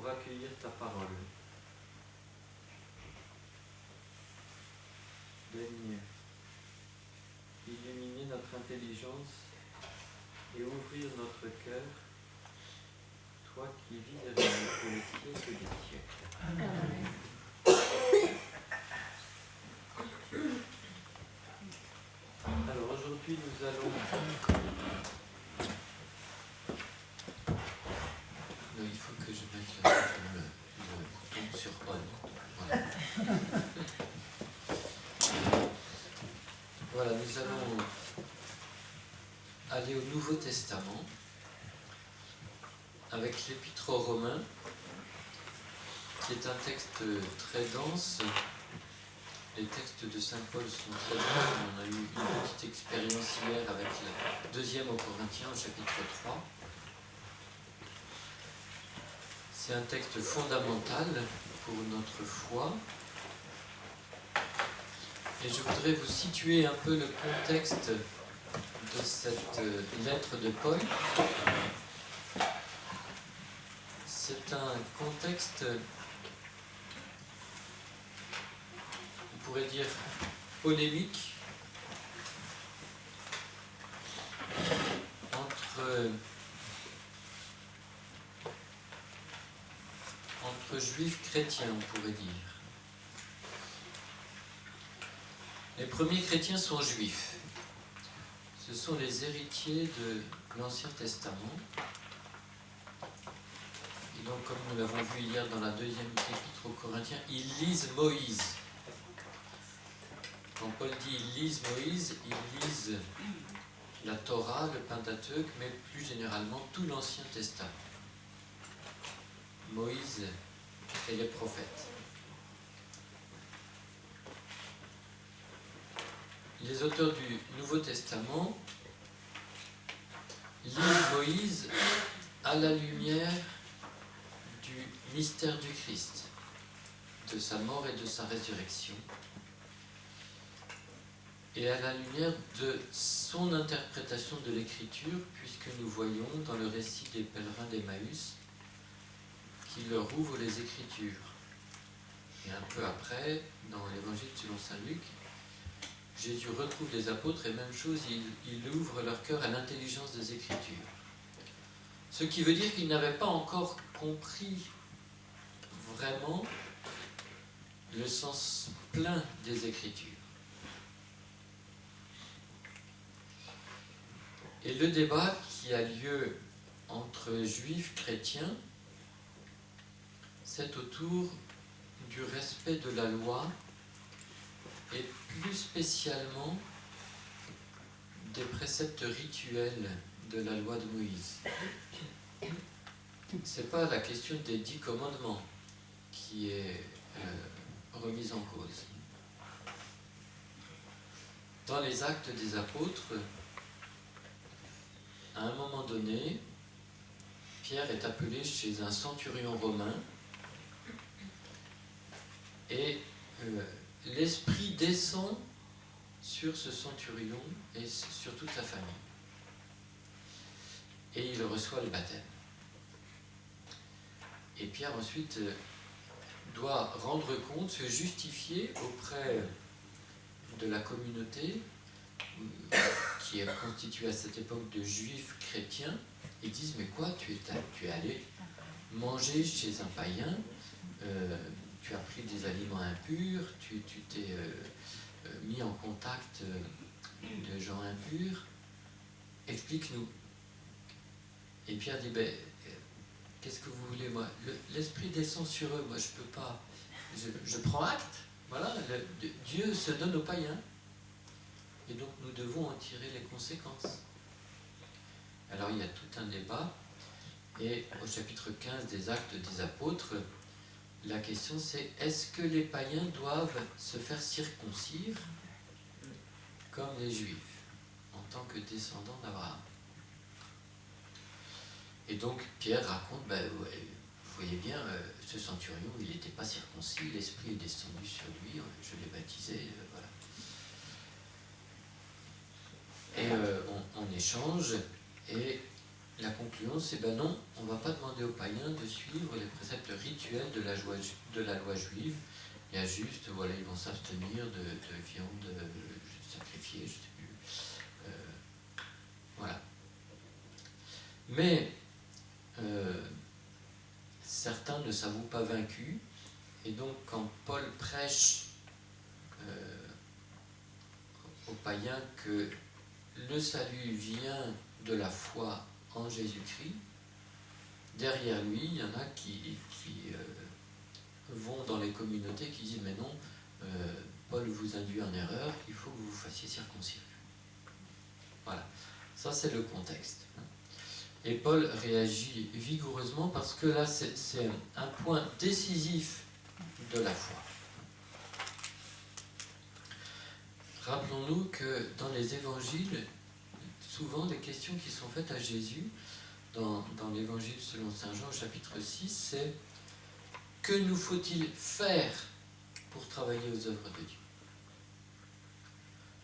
pour accueillir ta parole. Daigne illuminer notre intelligence et ouvrir notre cœur, toi qui vis derrière nous pour les siècles des siècles. Amen. Alors aujourd'hui nous allons... Non, il faut que je mette le bouton sur on. Voilà. Voilà, nous allons aller au Nouveau Testament avec l'Épître aux Romains, qui est un texte très dense. Les textes de Saint Paul sont très denses. On a eu une petite expérience hier avec la deuxième aux Corinthiens, au chapitre 3. C'est un texte fondamental pour notre foi. Et je voudrais vous situer un peu le contexte de cette lettre de Paul. C'est un contexte, on pourrait dire, polémique entre juifs chrétiens, on pourrait dire. Les premiers chrétiens sont juifs. Ce sont les héritiers de l'Ancien Testament. Et donc, comme nous l'avons vu hier dans la deuxième épître aux Corinthiens, ils lisent Moïse. Quand Paul dit ils lisent Moïse, ils lisent la Torah, le Pentateuque, mais plus généralement tout l'Ancien Testament. Moïse et les prophètes. Les auteurs du Nouveau Testament lisent Moïse à la lumière du mystère du Christ, de sa mort et de sa résurrection, et à la lumière de son interprétation de l'Écriture, puisque nous voyons dans le récit des pèlerins d'Emmaüs qu'il leur ouvre les Écritures. Et un peu après, dans l'Évangile selon saint Luc, Jésus retrouve les apôtres et même chose, il ouvre leur cœur à l'intelligence des Écritures. Ce qui veut dire qu'ils n'avaient pas encore compris vraiment le sens plein des Écritures. Et le débat qui a lieu entre juifs chrétiens, c'est autour du respect de la loi et plus spécialement des préceptes rituels de la loi de Moïse. Ce n'est pas la question des 10 commandements qui est remise en cause. Dans les Actes des Apôtres, à un moment donné, Pierre est appelé chez un centurion romain et l'Esprit descend sur ce centurion et sur toute sa famille. Et il reçoit le baptême. Et Pierre ensuite doit rendre compte, se justifier auprès de la communauté qui est constituée à cette époque de juifs chrétiens. Ils disent, mais quoi, tu es allé manger chez un païen, tu as pris des aliments impurs, tu t'es mis en contact de gens impurs, explique-nous. Et Pierre dit, ben, qu'est-ce que vous voulez, moi? L'Esprit descend sur eux, moi je peux pas, je prends acte, voilà, Dieu se donne aux païens, et donc nous devons en tirer les conséquences. Alors il y a tout un débat, et au chapitre 15 des Actes des Apôtres, la question c'est, est-ce que les païens doivent se faire circoncire comme les Juifs, en tant que descendants d'Abraham? Et donc Pierre raconte, ben, vous voyez bien, ce centurion, il n'était pas circoncis, l'Esprit est descendu sur lui, je l'ai baptisé, voilà. Et on échange, et la conclusion, c'est ben non, on ne va pas demander aux païens de suivre les préceptes rituels de la loi juive. Il y a juste, voilà, ils vont s'abstenir de viande sacrifiée, je ne sais plus. Voilà. Mais certains ne s'avouent pas vaincus, et donc quand Paul prêche aux païens que le salut vient de la foi en Jésus-Christ, derrière lui, il y en a qui vont dans les communautés qui disent mais non, Paul vous induit en erreur, il faut que vous vous fassiez circoncire. Voilà, ça c'est le contexte. Et Paul réagit vigoureusement parce que là c'est un point décisif de la foi. Rappelons-nous que dans les évangiles, souvent les questions qui sont faites à Jésus, dans l'évangile selon saint Jean, chapitre 6, c'est « Que nous faut-il faire pour travailler aux œuvres de Dieu ?»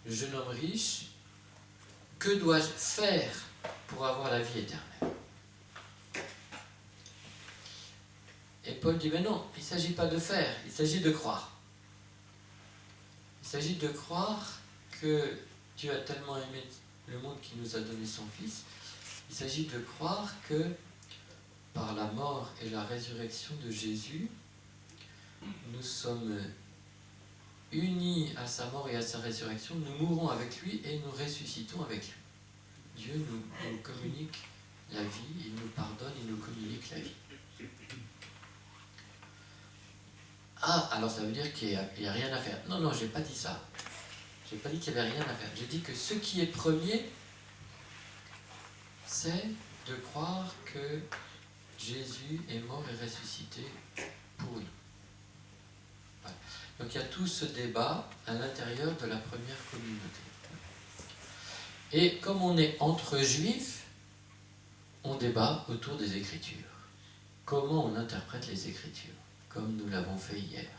Le jeune homme riche, que dois-je faire pour avoir la vie éternelle? Et Paul dit, mais non, il ne s'agit pas de faire, il s'agit de croire. Il s'agit de croire que Dieu a tellement aimé le monde qu'il nous a donné son Fils. Il s'agit de croire que par la mort et la résurrection de Jésus, nous sommes unis à sa mort et à sa résurrection, nous mourrons avec lui et nous ressuscitons avec lui. Dieu nous communique la vie, il nous pardonne, il nous communique la vie. Ah, alors ça veut dire qu'il n'y a rien à faire. Non, non, je n'ai pas dit ça. Je n'ai pas dit qu'il n'y avait rien à faire. J'ai dit que ce qui est premier, c'est de croire que Jésus est mort et ressuscité pour nous. Voilà. Donc il y a tout ce débat à l'intérieur de la première communauté. Et comme on est entre juifs, on débat autour des Écritures. Comment on interprète les Écritures, comme nous l'avons fait hier.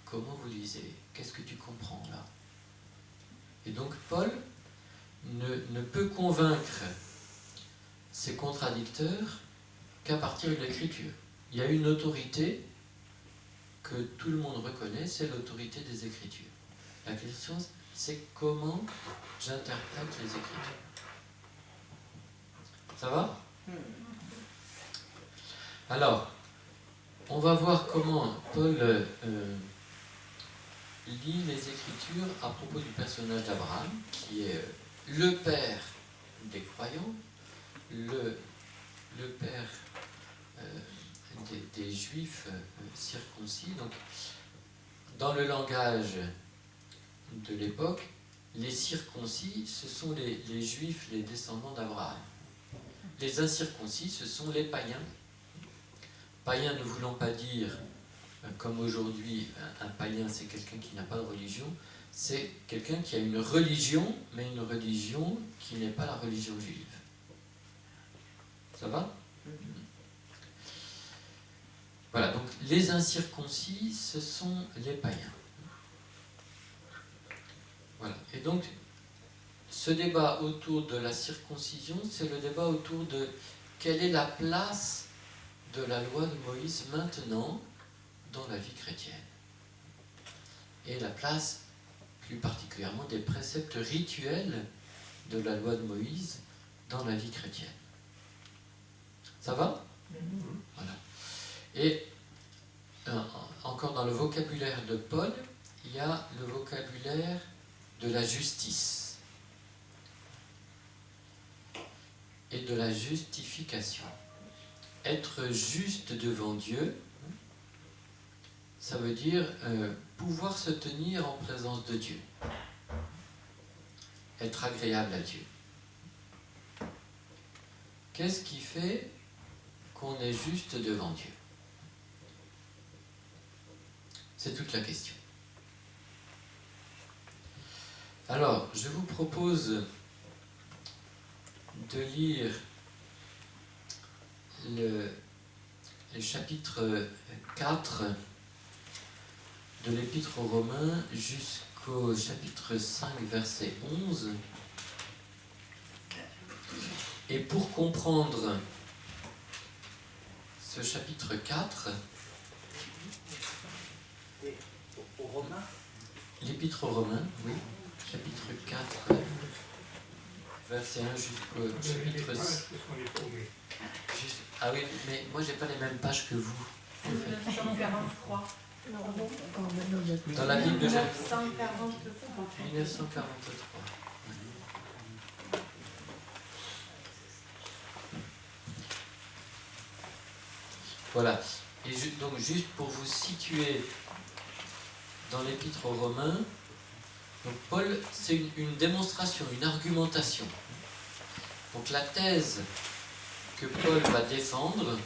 Comment vous lisez? Qu'est-ce que tu comprends là? Et donc Paul ne peut convaincre ses contradicteurs qu'à partir de l'Écriture. Il y a une autorité que tout le monde reconnaît, c'est l'autorité des Écritures. La question, c'est comment j'interprète les Écritures. Ça va? Alors, on va voir comment Paul lit les Écritures à propos du personnage d'Abraham, qui est le père des croyants, le père des Juifs circoncis. Donc, dans le langage de l'époque, les circoncis, ce sont les Juifs, les descendants d'Abraham. Les incirconcis, ce sont les païens. Païen ne voulant pas dire, comme aujourd'hui, un païen c'est quelqu'un qui n'a pas de religion, c'est quelqu'un qui a une religion, mais une religion qui n'est pas la religion juive. Ça va? Voilà, donc les incirconcis, ce sont les païens. Voilà, et donc ce débat autour de la circoncision, c'est le débat autour de quelle est la place de la loi de Moïse maintenant dans la vie chrétienne. Et la place plus particulièrement des préceptes rituels de la loi de Moïse dans la vie chrétienne. Ça va? Voilà. Et encore dans le vocabulaire de Paul, il y a le vocabulaire de la justice et de la justification. Être juste devant Dieu, ça veut dire pouvoir se tenir en présence de Dieu, être agréable à Dieu. Qu'est-ce qui fait qu'on est juste devant Dieu? C'est toute la question. Alors, je vous propose de lire le chapitre 4 de l'Épître aux Romains jusqu'au chapitre 5, verset 11. Et pour comprendre ce chapitre 4, Aux Romains, l'Épître aux Romains, oui, chapitre 4, verset 1 jusqu'au chapitre 6. Ah oui, mais moi j'ai pas les mêmes pages que vous. En fait. 1943. Dans la Bible de Jésus. 1943. 1943. Voilà. Et donc juste pour vous situer dans l'Épître aux Romains, donc Paul, c'est une démonstration, une argumentation. Donc la thèse que Paul va défendre,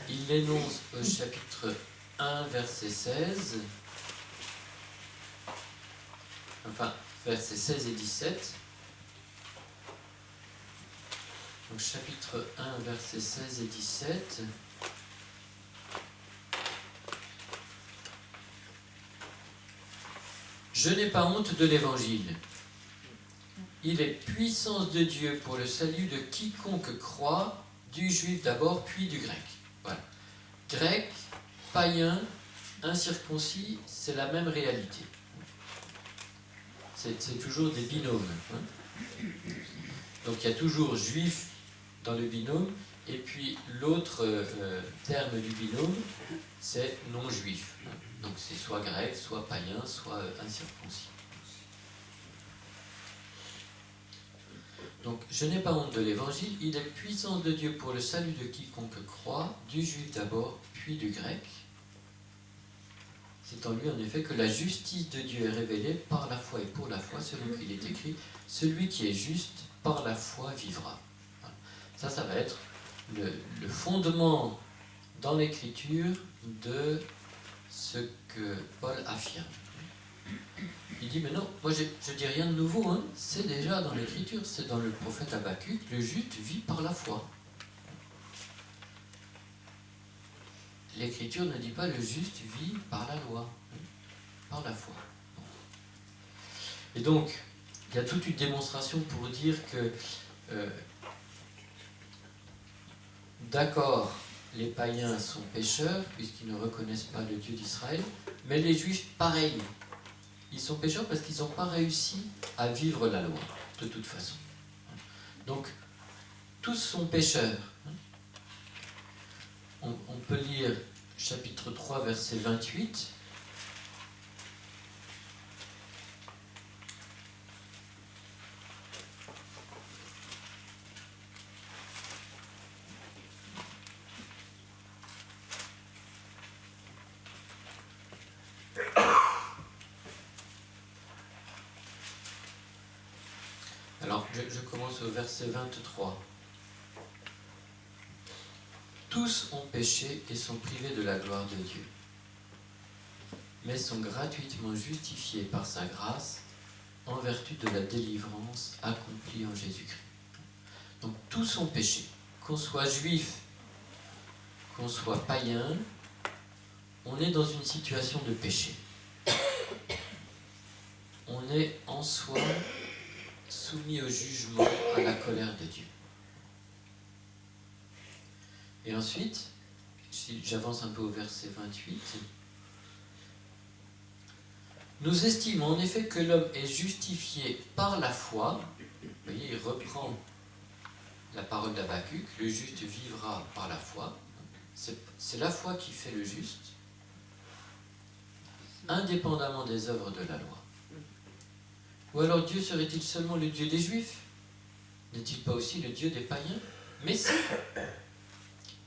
il l'énonce au chapitre 1, verset 16, enfin, versets 16 et 17. Donc chapitre 1, versets 16 et 17. Je n'ai pas honte de l'évangile. Il est puissance de Dieu pour le salut de quiconque croit, du juif d'abord, puis du grec. Voilà. Grec, païen, incirconcis, c'est la même réalité. C'est toujours des binômes. Hein. Donc il y a toujours juif dans le binôme, et puis l'autre terme du binôme, c'est non-juif. Donc c'est soit grec, soit païen, soit incirconcis. Donc je n'ai pas honte de l'évangile, il est puissance de Dieu pour le salut de quiconque croit, du juif d'abord, puis du grec. C'est en lui en effet que la justice de Dieu est révélée par la foi et pour la foi, selon qu'il est écrit, celui qui est juste par la foi vivra. Voilà. Ça va être le fondement dans l'écriture de ce que Paul affirme. Il dit, mais non, moi je dis rien de nouveau, hein. C'est déjà dans l'écriture, c'est dans le prophète Habacuc, le juste vit par la foi. L'écriture ne dit pas le juste vit par la loi, hein, par la foi. Et donc, il y a toute une démonstration pour dire que, d'accord, les païens sont pécheurs, puisqu'ils ne reconnaissent pas le Dieu d'Israël, mais les juifs, pareil. Ils sont pécheurs parce qu'ils n'ont pas réussi à vivre la loi, de toute façon. Donc, tous sont pécheurs. On peut lire chapitre 3, verset 28. Alors, je commence au verset 23. Tous ont péché et sont privés de la gloire de Dieu, mais sont gratuitement justifiés par sa grâce en vertu de la délivrance accomplie en Jésus-Christ. Donc tous ont péché, qu'on soit juif, qu'on soit païen, on est dans une situation de péché. On est en soi soumis au jugement, à la colère de Dieu. Et ensuite, si j'avance un peu au verset 28, nous estimons en effet que l'homme est justifié par la foi. Vous voyez, il reprend la parole d'Habacuc, le juste vivra par la foi. C'est la foi qui fait le juste, indépendamment des œuvres de la loi. Ou alors Dieu serait-il seulement le Dieu des Juifs? N'est-il pas aussi le Dieu des païens? Mais si,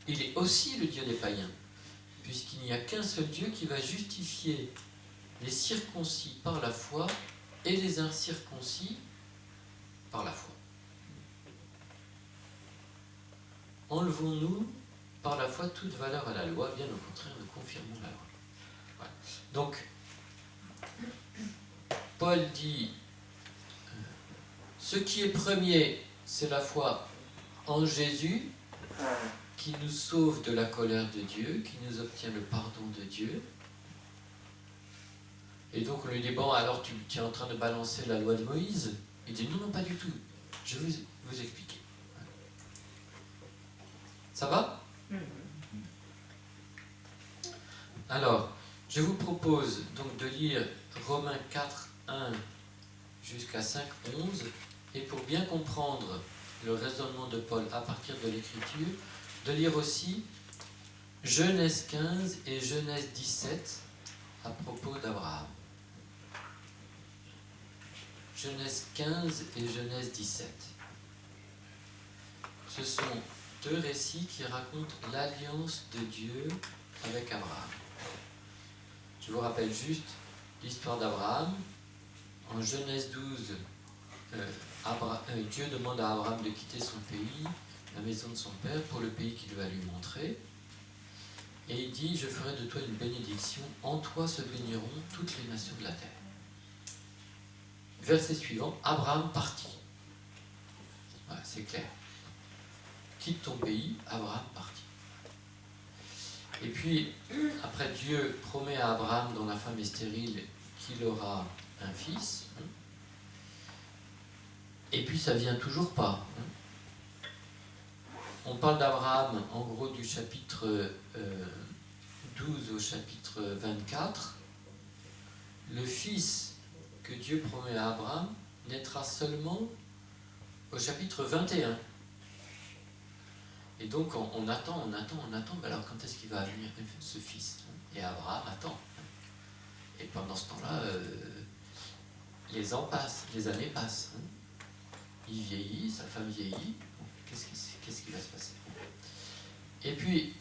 il est aussi le Dieu des païens, puisqu'il n'y a qu'un seul Dieu qui va justifier les circoncis par la foi et les incirconcis par la foi. Enlevons-nous par la foi toute valeur à la loi, bien au contraire, nous confirmons la loi. Voilà. Donc, Paul dit, ce qui est premier, c'est la foi en Jésus, qui nous sauve de la colère de Dieu, qui nous obtient le pardon de Dieu. Et donc on lui dit, bon, alors tu es en train de balancer la loi de Moïse? Il dit, non, non, pas du tout. Je vais vous expliquer. Ça va? Alors, je vous propose donc de lire Romains 4, 1 jusqu'à 5, 11, et pour bien comprendre le raisonnement de Paul à partir de l'Écriture, de lire aussi Genèse 15 et Genèse 17 à propos d'Abraham. Genèse 15 et Genèse 17. Ce sont deux récits qui racontent l'alliance de Dieu avec Abraham. Je vous rappelle juste l'histoire d'Abraham. En Genèse 12, Dieu demande à Abraham de quitter son pays, la maison de son père, pour le pays qu'il va lui montrer. Et il dit, je ferai de toi une bénédiction, en toi se béniront toutes les nations de la terre. Verset suivant, Abraham partit. Voilà, c'est clair. Quitte ton pays, Abraham partit. Et puis, après, Dieu promet à Abraham, dont la femme est stérile, qu'il aura un fils. Et puis, ça ne vient toujours pas. On parle d'Abraham, en gros, du chapitre 12 au chapitre 24. Le fils que Dieu promet à Abraham naîtra seulement au chapitre 21. Et donc, on attend. Mais alors, quand est-ce qu'il va venir ce fils? Et Abraham attend. Et pendant ce temps-là, les ans passent, les années passent. Il vieillit, sa femme vieillit. Qu'est-ce qui va se passer? Et puis,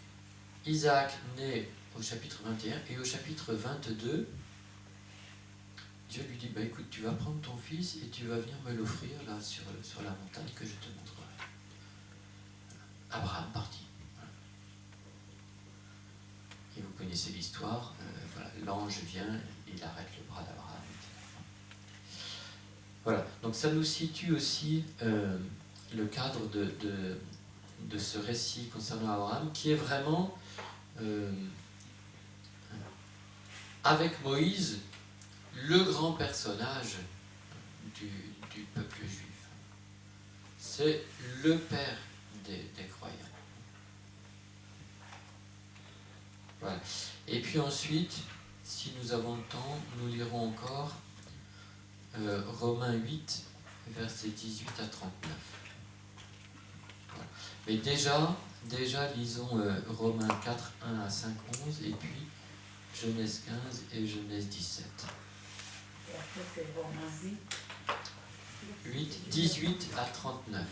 Isaac naît au chapitre 21, et au chapitre 22, Dieu lui dit, écoute, tu vas prendre ton fils et tu vas venir me l'offrir là sur la montagne que je te montrerai. Abraham partit. Et vous connaissez l'histoire, l'ange vient, il arrête le bras d'Abraham. Voilà, donc ça nous situe aussi le cadre de ce récit concernant Abraham, qui est vraiment, avec Moïse, le grand personnage du peuple juif. C'est le père des croyants. Voilà. Et puis ensuite, si nous avons le temps, nous lirons encore Romains 8, versets 18 à 39. Voilà. Mais déjà lisons Romains 4, 1 à 5, 11, et puis Genèse 15 et Genèse 17. Et après, c'est Romains 8, 18 à 39.